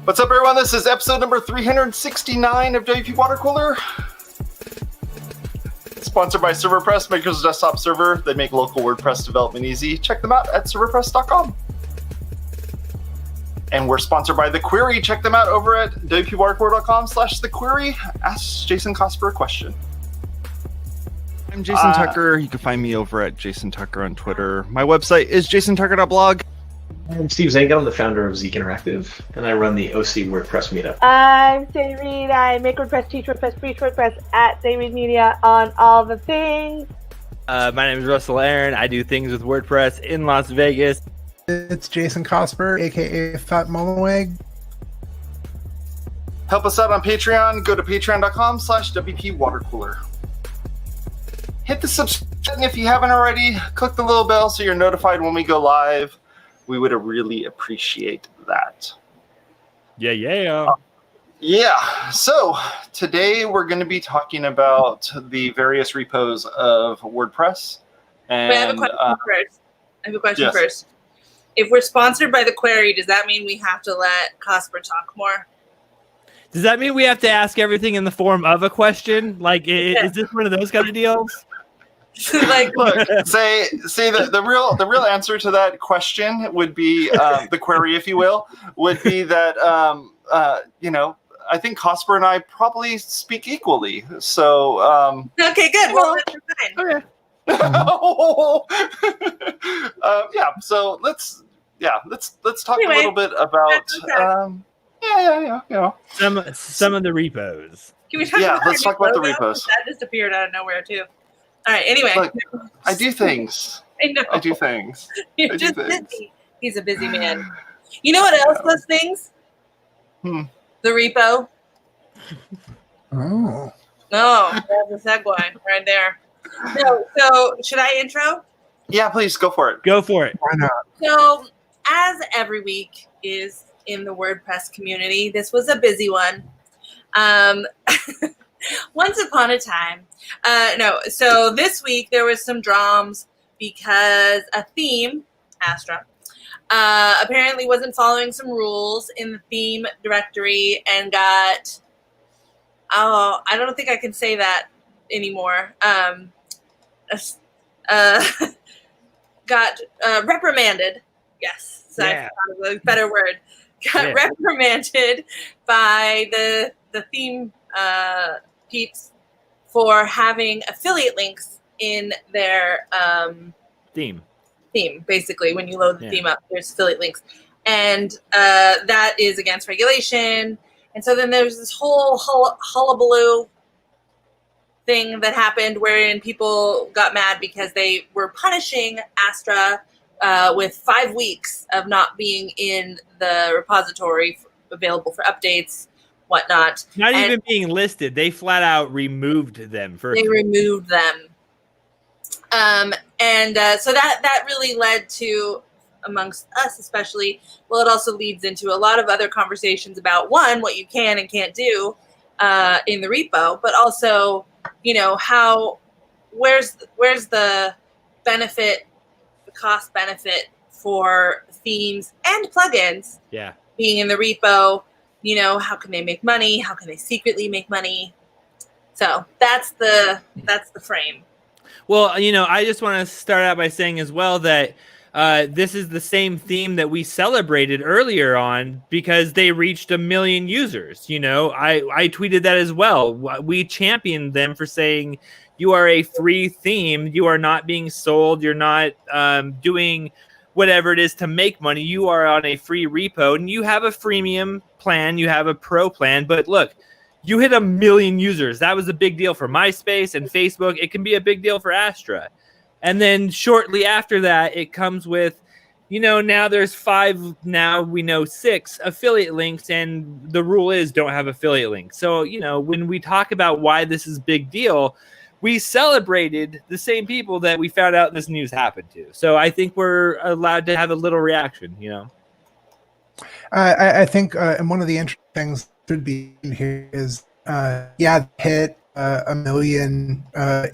What's up, everyone? This is episode number 369 of WP Watercooler. Sponsored by ServerPress, makers of desktop server. They make local WordPress development easy. Check them out at serverpress.com. And we're sponsored by The Query. Check them out over at WPwatercooler.com/TheQuery. Ask Jason Cosper a question. I'm Jason Tucker. You can find me over at Jason Tucker on Twitter. My website is jasontucker.blog. I'm Steve Zango. I'm the founder of Zeek Interactive, and I run the OC WordPress meetup. I'm Sadie Reed. I make WordPress, teach WordPress, preach WordPress at Sadie Reed Media on all the things. My name is Russell Aaron. I do things with WordPress in Las Vegas. It's Jason Cosper, aka Fat Momoweg. Help us out on Patreon. Go to patreon.com/WP Watercooler. Hit the subscribe button if you haven't already. Click the little bell so you're notified when we go live. We would really appreciate that. Yeah. So today we're going to be talking about the various repos of WordPress. And, Wait, I have a question first. If we're sponsored by The Query, does that mean we have to let Cosper talk more? Does that mean we have to ask everything in the form of a question? Like, is this one of those kind of deals? Like, look, the real answer to that question would be the query, if you will, would be that I think Cosper and I probably speak equally. So okay, good. Well, that's fine. Okay. So let's talk a little bit about some of the repos. Can we talk let's talk about the repos. That just appeared out of nowhere too. All right. Anyway, look, I do things. I know. I do things. You're just busy. He's a busy man. You know what else does things? The repo. Oh. No, that's a segue right there. No, so should I intro? Yeah, please go for it. Go for it. Why not? So, as every week is in the WordPress community, this was a busy one. Once upon a time. So this week there was some drams because a theme, Astra, apparently wasn't following some rules in the theme directory and got, I don't think I can say that anymore. Got reprimanded. Yes, so I found a better word. Got reprimanded by the theme peeps for having affiliate links in their theme. Basically, when you load the theme up, there's affiliate links, and that is against regulation. And so then there's this whole hullabaloo thing that happened wherein people got mad because they were punishing Astra with 5 weeks of not being in the repository available for updates, whatnot. Not even being listed. They flat out removed them. They removed them. So that really led to, amongst us especially, well, it also leads into a lot of other conversations about, one, what you can and can't do in the repo, but also, where's the benefit, the cost benefit for themes and plugins being in the repo. How can they make money? How can they secretly make money? So that's the frame. Well, I just want to start out by saying as well that this is the same theme that we celebrated earlier on because they reached 1 million users. I tweeted that as well. We championed them for saying you are a free theme. You are not being sold. You're not doing whatever it is to make money. You are on a free repo and you have a freemium plan. You have a pro plan. But look, you hit 1 million users. That was a big deal for MySpace and Facebook. It can be a big deal for Astra. And then shortly after that, it comes with, now there's 5, now we know 6 affiliate links, and the rule is don't have affiliate links. So, when we talk about why this is a big deal, we celebrated the same people that we found out this news happened to. So I think we're allowed to have a little reaction, I think, and one of the interesting things should be here is, hit 1 million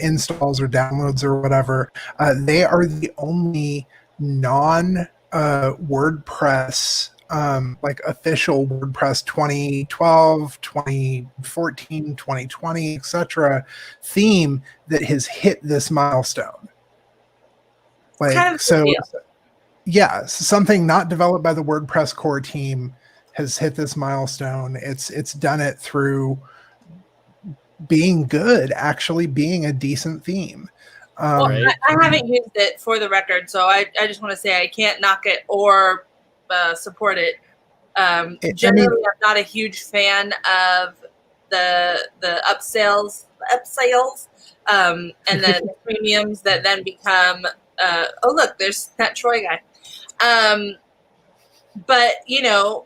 installs or downloads or whatever. They are the only non WordPress like official WordPress 2012, 2014, 2020, etc. theme that has hit this milestone. Like, Kind of so, a deal. yeah, something not developed by the WordPress core team has hit this milestone. It's done it through being good, actually being a decent theme. Well, Right. I haven't used it for the record, so I just want to say I can't knock it or support it. Generally, I'm not a huge fan of the upsells, and then the premiums that then become. Oh, look, there's that Troy guy. But I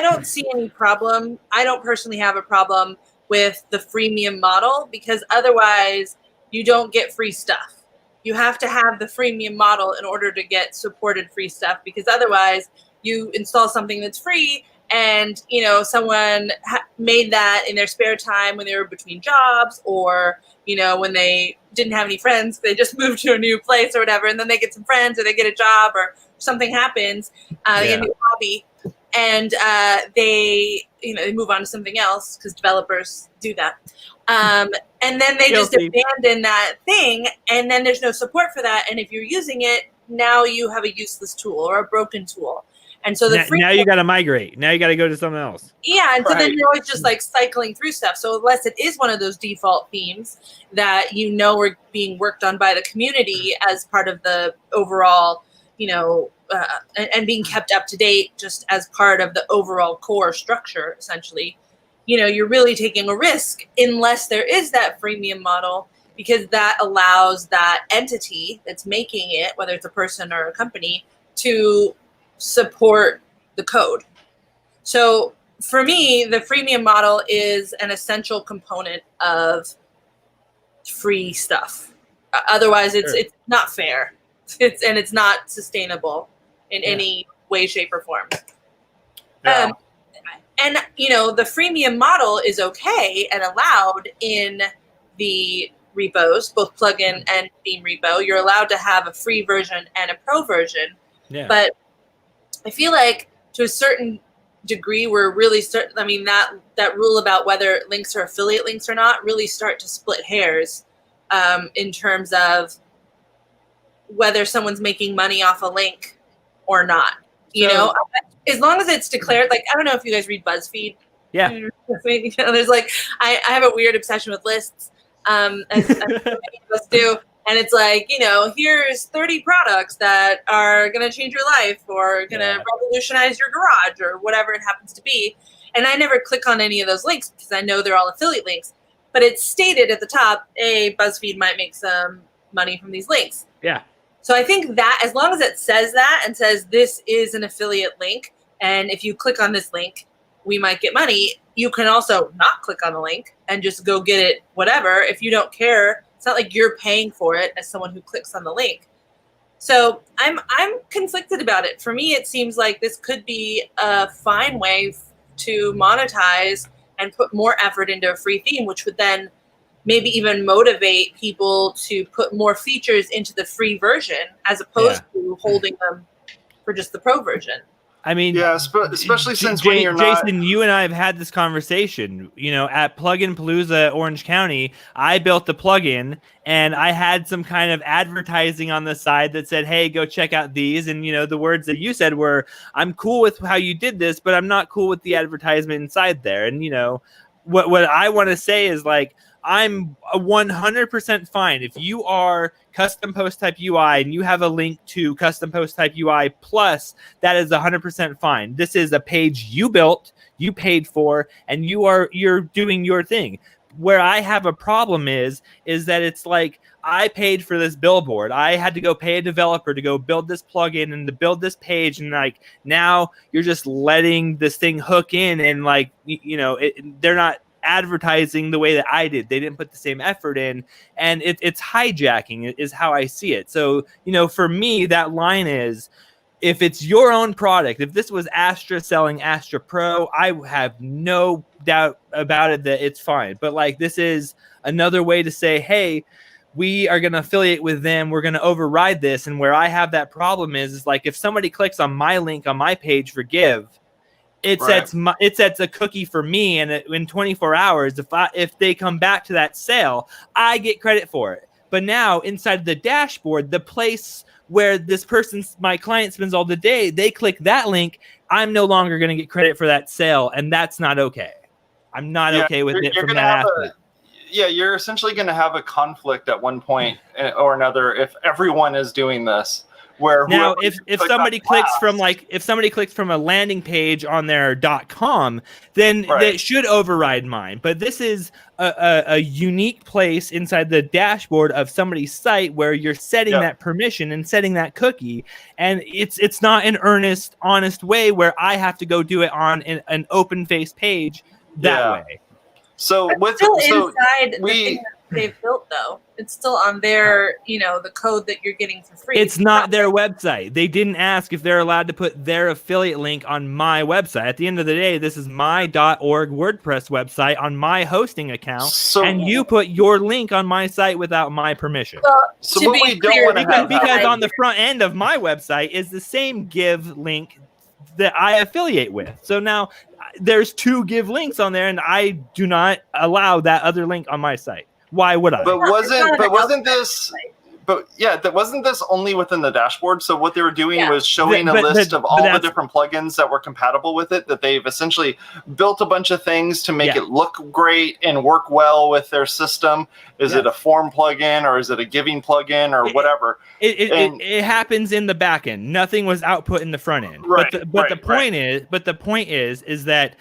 don't see any problem. I don't personally have a problem with the freemium model because otherwise you don't get free stuff. You have to have the freemium model in order to get supported free stuff because otherwise you install something that's free and someone made that in their spare time when they were between jobs or when they didn't have any friends, they just moved to a new place or whatever, and then they get some friends or they get a job or something happens, they get a new hobby, and they move on to something else because developers do that. And then they just abandon that thing, and then there's no support for that. And if you're using it, now you have a useless tool or a broken tool. And so now you got to migrate. Now you got to go to something else. Yeah, and so then you're always just like cycling through stuff. So unless it is one of those default themes that are being worked on by the community as part of the overall, and being kept up to date just as part of the overall core structure, essentially, you're really taking a risk unless there is that freemium model, because that allows that entity that's making it, whether it's a person or a company, to support the code. So for me, the freemium model is an essential component of free stuff. Otherwise, it's not fair. It's not sustainable in any way, shape, or form. Yeah. And the freemium model is okay and allowed in the repos, both plugin and theme repo. You're allowed to have a free version and a pro version. Yeah. But I feel like to a certain degree, we're really that rule about whether links are affiliate links or not really start to split hairs in terms of whether someone's making money off a link or not. As long as it's declared, like, I don't know if you guys read BuzzFeed. Yeah. There's like, I have a weird obsession with lists, as many of us do. And it's like, here's 30 products that are going to change your life or going to revolutionize your garage or whatever it happens to be. And I never click on any of those links because I know they're all affiliate links. But it's stated at the top, BuzzFeed might make some money from these links. Yeah. So I think that as long as it says that and says this is an affiliate link, and if you click on this link, we might get money, you can also not click on the link and just go get it, whatever. If you don't care, it's not like you're paying for it as someone who clicks on the link. So I'm conflicted about it. For me, it seems like this could be a fine way to monetize and put more effort into a free theme, which would then maybe even motivate people to put more features into the free version as opposed to holding them for just the pro version. I mean, yeah, especially since when you're not... Jason, you and I have had this conversation. At Plugin Palooza, Orange County, I built the plugin, and I had some kind of advertising on the side that said, "Hey, go check out these." And the words that you said were, "I'm cool with how you did this, but I'm not cool with the advertisement inside there." And what I want to say is, like, I'm 100% fine if you are custom post type UI and you have a link to custom post type UI plus. That is 100% fine. This is a page you built, you paid for, and you're doing your thing. Where I have a problem is that it's like, I paid for this billboard. I had to go pay a developer to go build this plugin and to build this page, and like now you're just letting this thing hook in, and like they're not advertising the way that I did. They didn't put the same effort in, and it's hijacking is how I see it. So for me, that line is, if it's your own product, if this was Astra selling Astra Pro, I have no doubt about it that it's fine. But like, this is another way to say, hey, we are going to affiliate with them. We're going to override this. And where I have that problem is like if somebody clicks on my link on my page for Give, it sets a cookie for me, and in 24 hours, if they come back to that sale, I get credit for it. But now inside the dashboard, the place where my client spends all the day, they click that link, I'm no longer going to get credit for that sale, and that's not okay. I'm not okay with it from that aspect. You're essentially going to have a conflict at one point or another if everyone is doing this. Where now, if somebody clicks from a landing page on their .com, then they should override mine. But this is a unique place inside the dashboard of somebody's site where you're setting that permission and setting that cookie, and it's not an earnest, honest way where I have to go do it on an open-faced page that way. So inside the thing that they've built, though, it's still on their, the code that you're getting for free. It's not their website. They didn't ask if they're allowed to put their affiliate link on my website. At the end of the day, this is my .org WordPress website on my hosting account, and you put your link on my site without my permission. Well, so what we don't want to have because on the front end of my website is the same Give link that I affiliate with. So now there's 2 Give links on there, and I do not allow that other link on my site. Why would I? But wasn't this only within the dashboard? So what they were doing was showing a list of all the different plugins that were compatible with it, that they've essentially built a bunch of things to make it look great and work well with their system. Is it a form plugin, or is it a giving plugin, or whatever? It happens in the back end. Nothing was output in the front end. But the point is that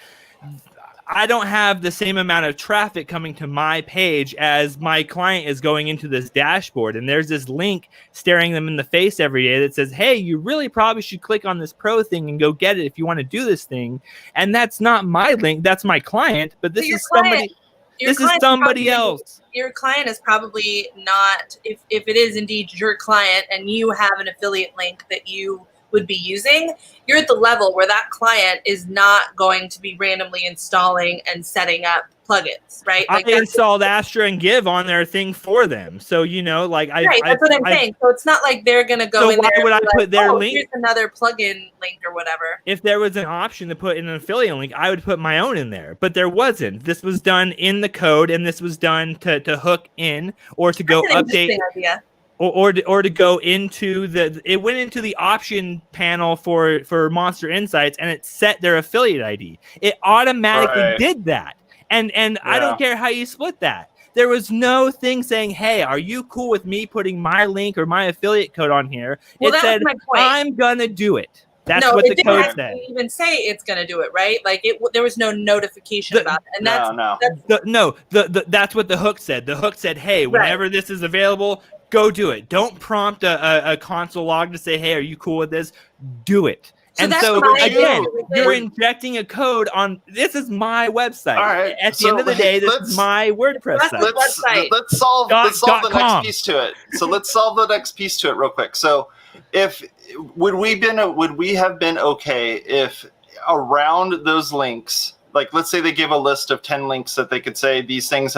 I don't have the same amount of traffic coming to my page as my client is going into this dashboard. And there's this link staring them in the face every day that says, hey, you really probably should click on this pro thing and go get it if you want to do this thing. And that's not my link. That's my client. But this is somebody else. Your client is probably not, if it is indeed your client and you have an affiliate link that you would be using, you're at the level where that client is not going to be randomly installing and setting up plugins, right? Like I installed Astra and Give on their thing for them. So, that's what I'm saying. So it's not like they're going to go in there. So why would I put their link? Here's another plugin link or whatever. If there was an option to put in an affiliate link, I would put my own in there. But there wasn't. This was done in the code, and this was done to hook in or to go update. Idea. Or to go into it went into the option panel for Monster Insights, and it set their affiliate ID. It automatically did that. And I don't care how you split that. There was no thing saying, hey, are you cool with me putting my link or my affiliate code on here? Well, it said, I'm going to do it. That's what the code said. It didn't even say it's going to do it, right? Like there was no notification about it. And that's what the hook said. The hook said, hey, whenever this is available, go do it. Don't prompt a console log to say, hey, are you cool with this? Do it. So again, you're injecting a code on, this is my website. All right. At the end of the day, this is my WordPress site. Let's solve the next piece to it. So let's solve the next piece to it real quick. So would we have been okay if around those links, like let's say they give a list of 10 links that they could say these things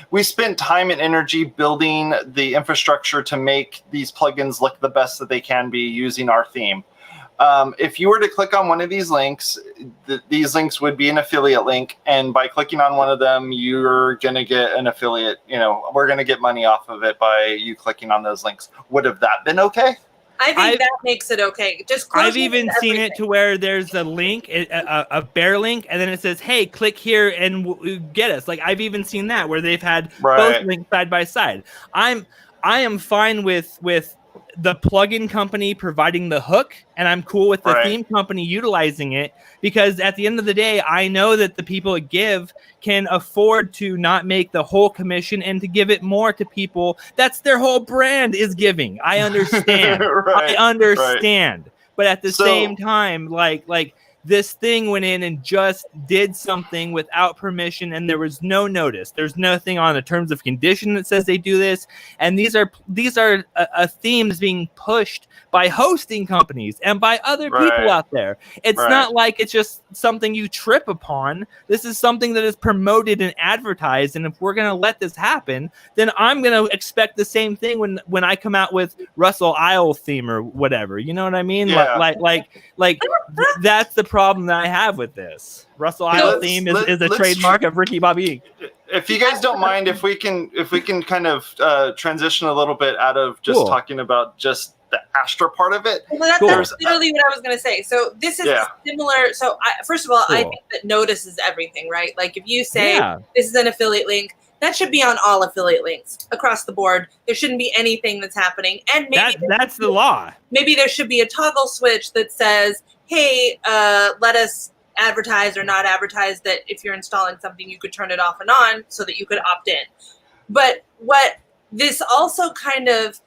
we spent time and energy building the infrastructure to make these plugins look the best that they can be using our theme. If you were to click on one of these links, these links would be an affiliate link. And by clicking on one of them, you're going to get an affiliate, we're going to get money off of it by you clicking on those links. Would have that been okay? I think that makes it okay. I've even seen it to where there's a link, a bare link, and then it says, hey, click here and get us. Like I've even seen that where they've had both links side by side. I am fine with the plugin company providing the hook, and I'm cool with the theme company utilizing it, because at the end of the day, I know that the people at Give can afford to not make the whole commission and to give it more to people. That's their whole brand, is giving. I understand. I understand. But at the same time, like this thing went in and just did something without permission, and there was no notice. There's nothing on the terms of condition that says they do this, and these are themes being pushed by hosting companies and by other people out there. It's not like it's just something you trip upon. This is something that is promoted and advertised, and if we're going to let this happen, then I'm going to expect the same thing when I come out with Russell Isle theme or whatever. You know what I mean? Yeah. Like that's the problem that I have with this. Russell Isle theme is a trademark of Ricky Bobby. If you guys don't mind, if we can kind of transition a little bit out of just talking about just the Astra part of it. Well, that's literally what I was going to say. So this is similar. So first of all, I think that notice is everything, right? Like if you say this is an affiliate link, that should be on all affiliate links across the board. There shouldn't be anything that's happening. And maybe that's the law. Maybe there should be a toggle switch that says, hey, let us advertise or not advertise that if you're installing something, you could turn it off and on so that you could opt in. But what this also kind of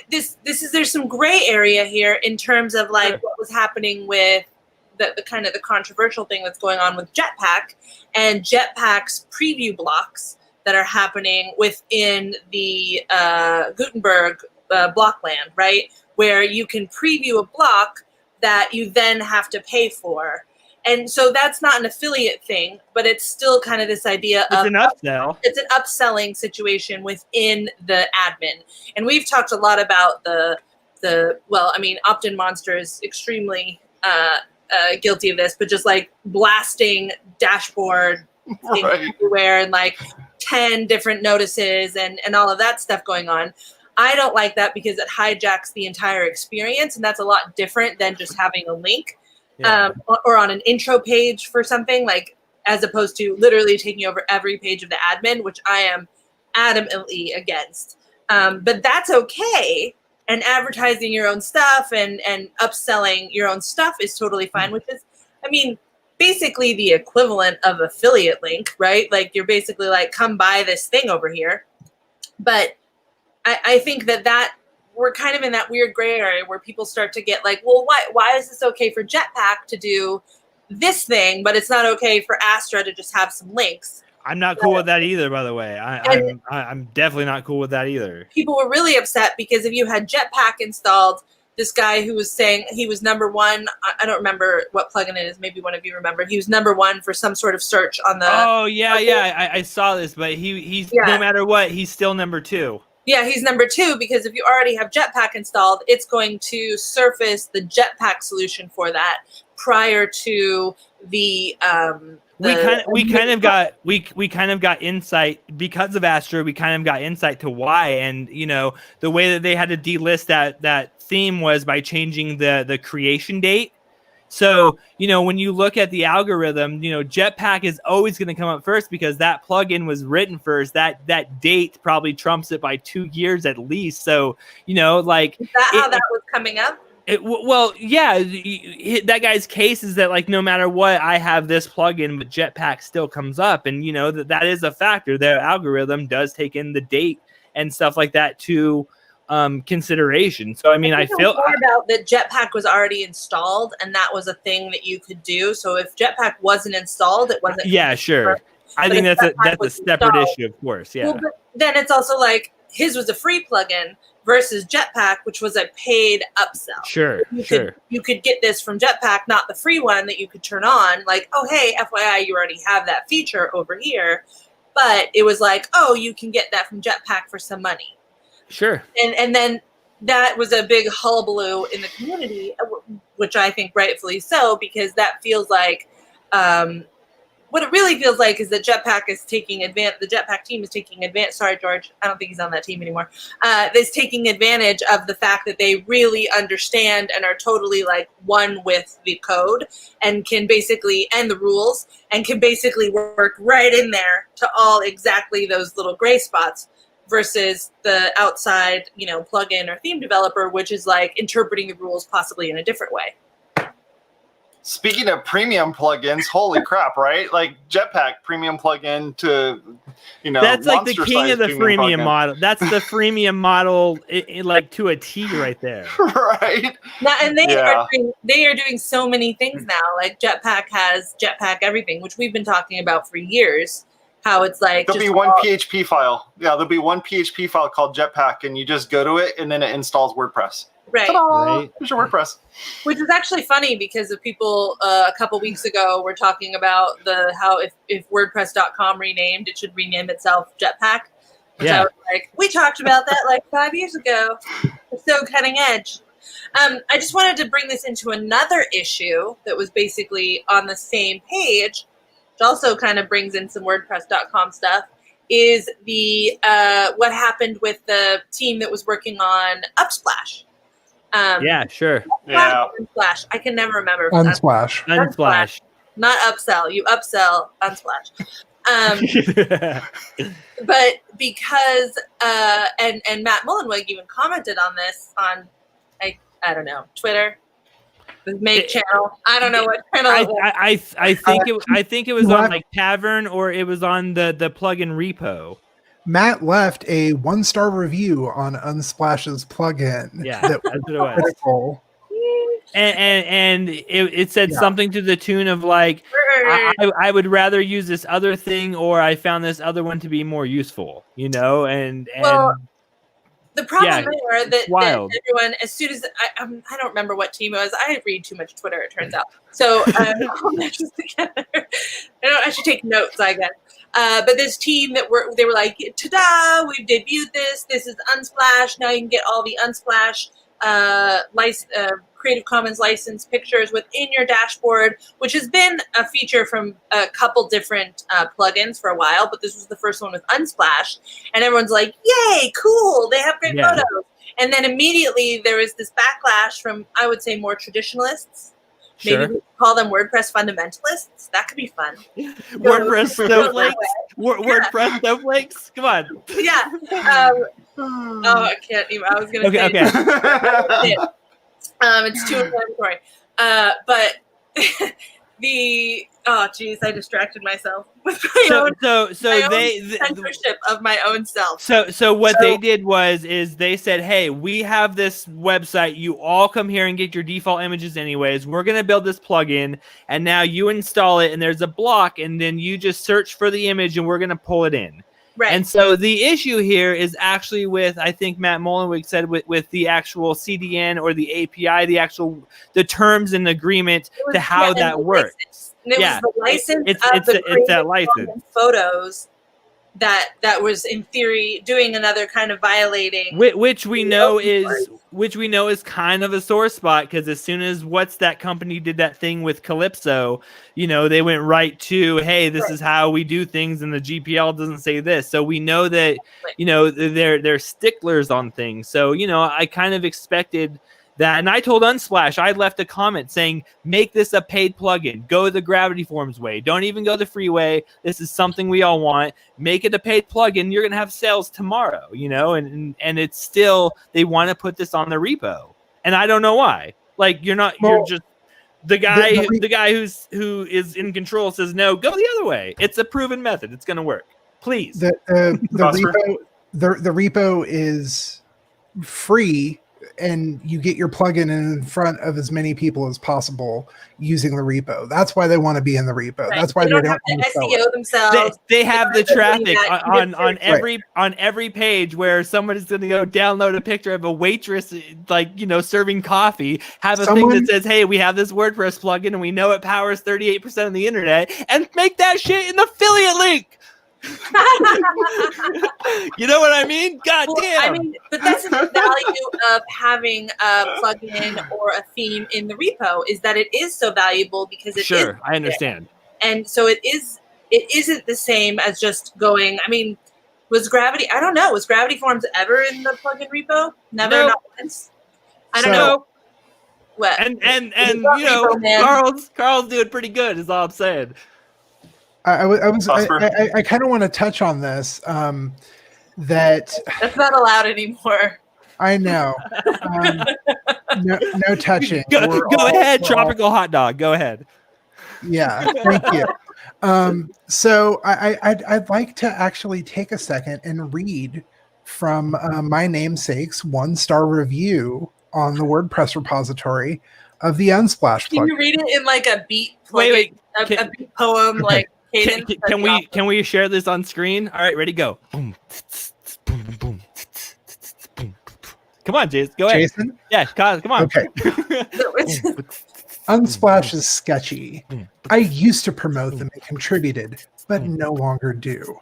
there's some gray area here in terms of like what was happening with the kind of the controversial thing that's going on with Jetpack and Jetpack's preview blocks that are happening within the Gutenberg blockland, right? Where you can preview a block that you then have to pay for. And so that's not an affiliate thing, but it's still kind of this idea of an upsell. It's an upselling situation within the admin. And we've talked a lot about Opt-in Monster is extremely guilty of this, but just like blasting dashboard things everywhere and like 10 different notices and all of that stuff going on. I don't like that because it hijacks the entire experience, and that's a lot different than just having a link. Or on an intro page for something, like as opposed to literally taking over every page of the admin, which I am adamantly against. But that's okay. And advertising your own stuff and upselling your own stuff is totally fine, which is, I mean, basically the equivalent of affiliate link, right? Like you're basically like, come buy this thing over here. But I think that we're kind of in that weird gray area where people start to get like, well, why is this okay for Jetpack to do this thing, but it's not okay for Astra to just have some links? I'm not cool with that either, by the way. I'm definitely not cool with that either. People were really upset because if you had Jetpack installed, this guy who was saying he was number one, I don't remember what plugin it is. Maybe one of you remember. He was number one for some sort of search on the. Oh, yeah. I saw this, but he's no matter what, he's still number two. Yeah, he's number two because if you already have Jetpack installed, it's going to surface the Jetpack solution for that prior to the. We kind of got insight because of Astra. We kind of got insight to why, and the way that they had to delist that theme was by changing the creation date. So, when you look at the algorithm, Jetpack is always going to come up first because that plugin was written first. That date probably trumps it by 2 years at least. So, like. Is that how that was coming up? That guy's case is that like no matter what, I have this plugin, but Jetpack still comes up, and that is a factor. The algorithm does take in the date and stuff like that to consideration. So I feel more about that Jetpack was already installed, and that was a thing that you could do. So if Jetpack wasn't installed, it wasn't. Yeah, sure. I think that's a separate issue, of course. Yeah. Well, but then it's also like his was a free plugin versus Jetpack, which was a paid upsell. Sure, You could get this from Jetpack, not the free one that you could turn on. Like, oh, hey, FYI, you already have that feature over here. But it was like, oh, you can get that from Jetpack for some money. Sure. And then that was a big hullabaloo in the community, which I think rightfully so, because that feels like what it really feels like is that Jetpack is taking advantage. The Jetpack team is taking advantage. Sorry, George, I don't think he's on that team anymore. Is taking advantage of the fact that they really understand and are totally like one with the code and can basically and the rules and can basically work right in there to all exactly those little gray spots. Versus the outside, plugin or theme developer, which is like interpreting the rules possibly in a different way. Speaking of premium plugins, holy crap, right? Like Jetpack premium plugin to, that's like the monster king of size the freemium plugin. model. That's the freemium model, like to a T right there. Right. Now, and they are doing so many things now. Like Jetpack has Jetpack everything, which we've been talking about for years. How it's like There'll be one PHP file. Yeah, there'll be one PHP file called Jetpack, and you just go to it, and then it installs WordPress. Right. Right. Here's your WordPress. Which is actually funny because the people a couple weeks ago were talking about how if WordPress.com renamed, it should rename itself Jetpack. Which I was like, we talked about that like 5 years ago. It's so cutting edge. I just wanted to bring this into another issue that was basically on the same page, which also kind of brings in some WordPress.com stuff, is the what happened with the team that was working on Upsplash. Yeah, sure. Yeah. Unsplash. I can never remember. Unsplash. Unsplash. Not upsell. You upsell Unsplash. But because and Matt Mullenweg even commented on this on I don't know, Twitter, the Make channel. I don't know what channel. I think it was on like Tavern, or it was on the plugin repo. Matt left a 1-star review on Unsplash's plugin. Yeah, that that's what it was. critical. And it said something to the tune of like, I would rather use this other thing, or I found this other one to be more useful, and well, the problem there that everyone, as soon as I don't remember what team it was. I read too much Twitter, it turns out. So I'll match this together. I should take notes, I guess. But this team they were like, ta-da, we've debuted this. This is Unsplash. Now you can get all the Unsplash Creative Commons licensed pictures within your dashboard, which has been a feature from a couple different plugins for a while, but this was the first one with Unsplash, and everyone's like, yay, cool, they have great photos. And then immediately there was this backlash from, I would say, more traditionalists. Maybe we call them WordPress fundamentalists. That could be fun. WordPress snowflakes? WordPress snowflakes? Come on. Yeah. I can't even. I was going to say. Okay. It's too inflammatory. But I distracted myself with my own censorship of my own self. So what they did is they said, hey, we have this website. You all come here and get your default images anyways. We're going to build this plugin, and now you install it, and there's a block, and then you just search for the image, and we're going to pull it in. Right. And so the issue here is actually with, I think Matt Mullenweg said, with the actual CDN or the API, the terms and agreement to how that works. And it was the license it's that license. Photos that was in theory doing another kind of violating, which we know is kind of a sore spot, because as soon as that company did that thing with Calypso, they went right to, hey, this is how we do things, and the GPL doesn't say this. So we know that they're sticklers on things. So I kind of expected that, and I told Unsplash, I left a comment saying, make this a paid plugin. Go the Gravity Forms way. Don't even go the free way. This is something we all want. Make it a paid plugin. You're going to have sales tomorrow, and it's still, they want to put this on the repo. And I don't know why. Like, you're just the guy who is in control says, no, go the other way. It's a proven method. It's going to work. Please. The repo is free, and you get your plugin in front of as many people as possible using the repo. That's why they want to be in the repo. Right. That's why they don't have to SEO themselves. They have the traffic on every page where someone is going to go download a picture of a waitress, serving coffee, have thing that says, hey, we have this WordPress plugin and we know it powers 38% of the internet, and make that shit an affiliate link. You know what I mean? God damn. But that's the value of having a plugin or a theme in the repo, is that it is so valuable because it is. I understand. And so it isn't the same as just going, was Gravity, I don't know, was Gravity Forms ever in the plugin repo? Never, nope. Not once. I don't know. What? And Carl's doing pretty good, is all I'm saying. I kind of want to touch on this. That's not allowed anymore. I know. No touching. Go We're all- ahead, we're all- tropical hot dog. Go ahead. Yeah, thank you. So I'd like to actually take a second and read from my namesake's 1-star review on the WordPress repository of the Unsplash Can plugin. you read it in like a beat? Wait, a can- beat poem like cadence? Can we share this on screen? All right, ready, go. Boom, boom, boom, boom. Come on, Jason. Go ahead. Jason? Yeah, come on. Okay. Unsplash is sketchy. I used to promote them and contributed, but no longer do.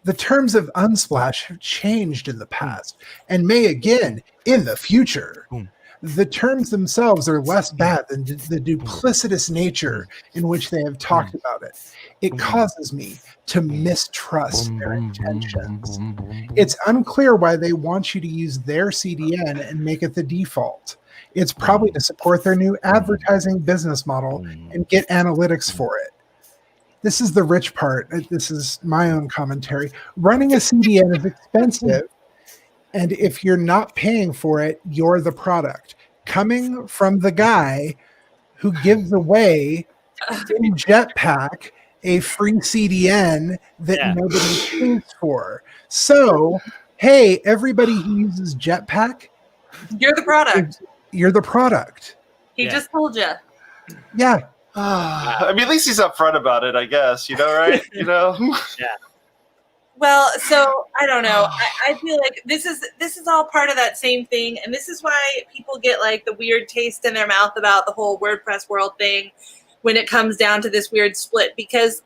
The terms of Unsplash have changed in the past and may again in the future. The terms themselves are less bad than the duplicitous nature in which they have talked about it. It causes me to mistrust their intentions. It's unclear why they want you to use their CDN and make it the default. It's probably to support their new advertising business model and get analytics for it. This is the rich part. This is my own commentary. Running a CDN is expensive, and if you're not paying for it, you're the product. Coming from the guy who gives away in Jetpack a free CDN that nobody pays for. So, hey, everybody who uses Jetpack, You're the product. You're the product. He just told you. Yeah. I mean, at least he's upfront about it, I guess. You know, right? You know. Well, so I don't know. I feel like this is all part of that same thing, and this is why people get like the weird taste in their mouth about the whole WordPress world thing when it comes down to this weird split. Because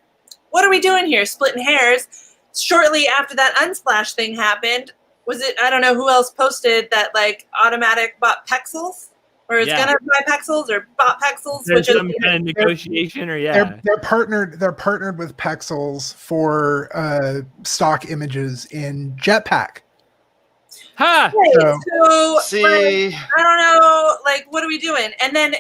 what are we doing here? Splitting hairs. Shortly after that Unsplash thing happened, was it? I don't know who else posted that like Automatic bought Pexels, or is gonna buy Pexels or bought Pexels. There's some kind of negotiation, or they're partnered. They're partnered with Pexels for stock images in Jetpack. Ha! So See, like, I don't know. Like, what are we doing? And then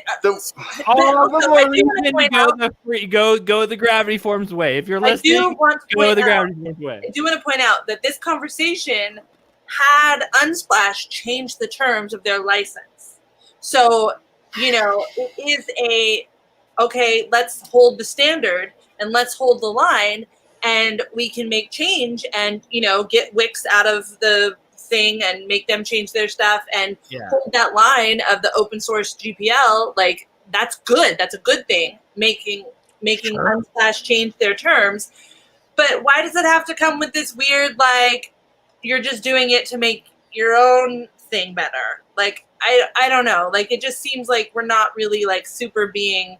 all the also, more I do reason want to to point go out- the free, go the Gravity Forms way. If you're I listening, do want to go point the out- Gravity Forms way. I do want to point out that this conversation had Unsplash change the terms of their license. So, you know, it is okay, let's hold the standard and let's hold the line, and we can make change and, you know, get Wix out of the thing and make them change their stuff and hold that line of the open source GPL. Like, that's good. That's a good thing. Making Unsplash change their terms. But why does it have to come with this weird, like, you're just doing it to make your own thing better? Like, I don't know. Like, it just seems like we're not really like super being.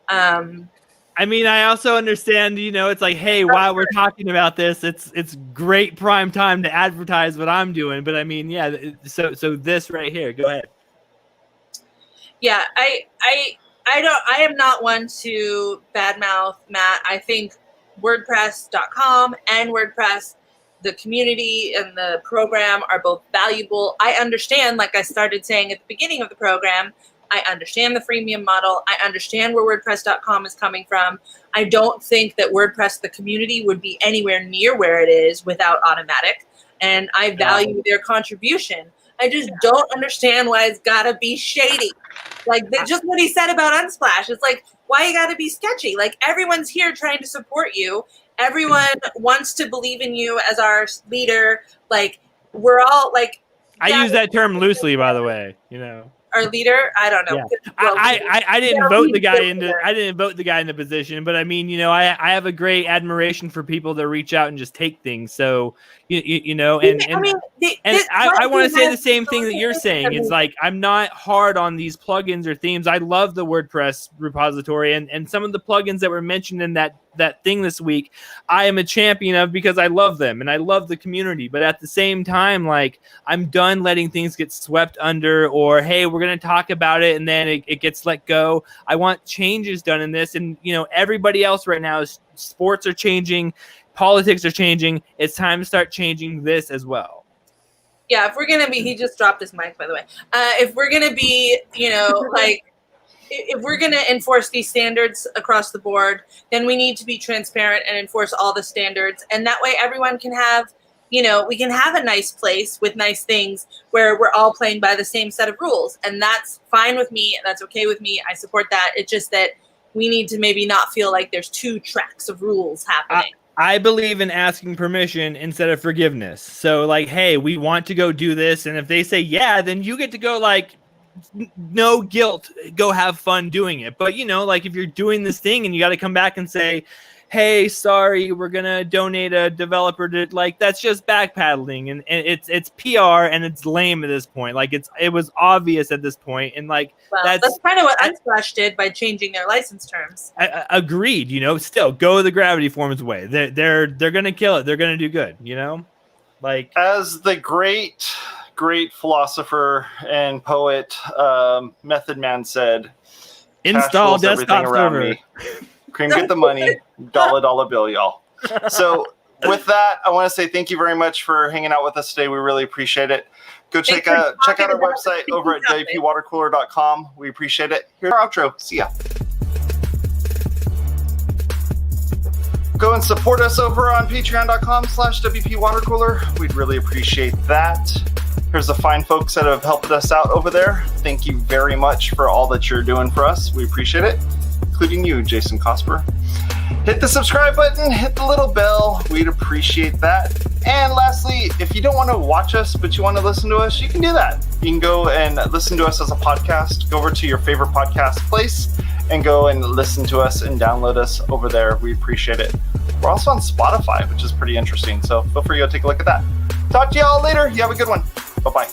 I mean, I also understand, you know, it's like, hey, while we're talking about this, it's great prime time to advertise what I'm doing. But I mean, yeah, so this right here, go ahead. Yeah, I am not one to badmouth Matt. I think WordPress.com and WordPress, the community and the program, are both valuable. I understand, like I started saying at the beginning of the program, I understand the freemium model. I understand where WordPress.com is coming from. I don't think that WordPress, the community, would be anywhere near where it is without Automatic. And I value their contribution. I just don't understand why it's got to be shady. Like, just what he said about Unsplash. It's like, why you got to be sketchy? Like, everyone's here trying to support you. Everyone wants to believe in you as our leader. Like, we're all like. I use that term loosely, by the way, you know. Our leader, I don't know. Yeah. I didn't vote the guy into. I didn't vote the guy into position, but I mean, you know, I have a great admiration for people that reach out and just take things. So you know, and I mean, I want to say the same thing that you're saying. It's like, I'm not hard on these plugins or themes. I love the WordPress repository, and some of the plugins that were mentioned in that thing this week, I am a champion of because I love them and I love the community. But at the same time, like, I'm done letting things get swept under, or hey, we're going to talk about it and then it gets let go. I want changes done in this. And, you know, everybody else right now is sports are changing, politics are changing. It's time to start changing this as well. Yeah, if we're going to be, he just dropped his mic, by the way. If we're going to be, you know, like, if we're going to enforce these standards across the board, then we need to be transparent and enforce all the standards. And that way everyone can have you know, we can have a nice place with nice things where we're all playing by the same set of rules. And that's fine with me. And that's okay with me. I support that. It's just that we need to maybe not feel like there's two tracks of rules happening. I believe in asking permission instead of forgiveness. So like, hey, we want to go do this. And if they say, yeah, then you get to go like, no guilt, go have fun doing it. But, you know, like if you're doing this thing and you got to come back and say, hey, sorry, we're going to donate a developer to, like, that's just backpedaling. And it's PR and it's lame at this point. Like it was obvious at this point. And like, well, that's kind of what Unsplash did by changing their license terms. Agreed. You know, still go the Gravity Forms way. They're going to kill it. They're going to do good, you know, like as the great philosopher and poet Method Man said, install desktop server. Cream, get the money, dollar bill, y'all. So with that, I want to say thank you very much for hanging out with us today. We really appreciate it. Go check out our website over at WPwatercooler.com. We appreciate it. Here's our outro. See ya. Go and support us over on patreon.com/WPwatercooler. We'd really appreciate that. Here's the fine folks that have helped us out over there. Thank you very much for all that you're doing for us. We appreciate it, including you, Jason Cosper. Hit the subscribe button, hit the little bell. We'd appreciate that. And lastly, if you don't want to watch us, but you want to listen to us, you can do that. You can go and listen to us as a podcast. Go over to your favorite podcast place and go and listen to us and download us over there. We appreciate it. We're also on Spotify, which is pretty interesting. So feel free to go take a look at that. Talk to y'all later. You have a good one. Bye-bye.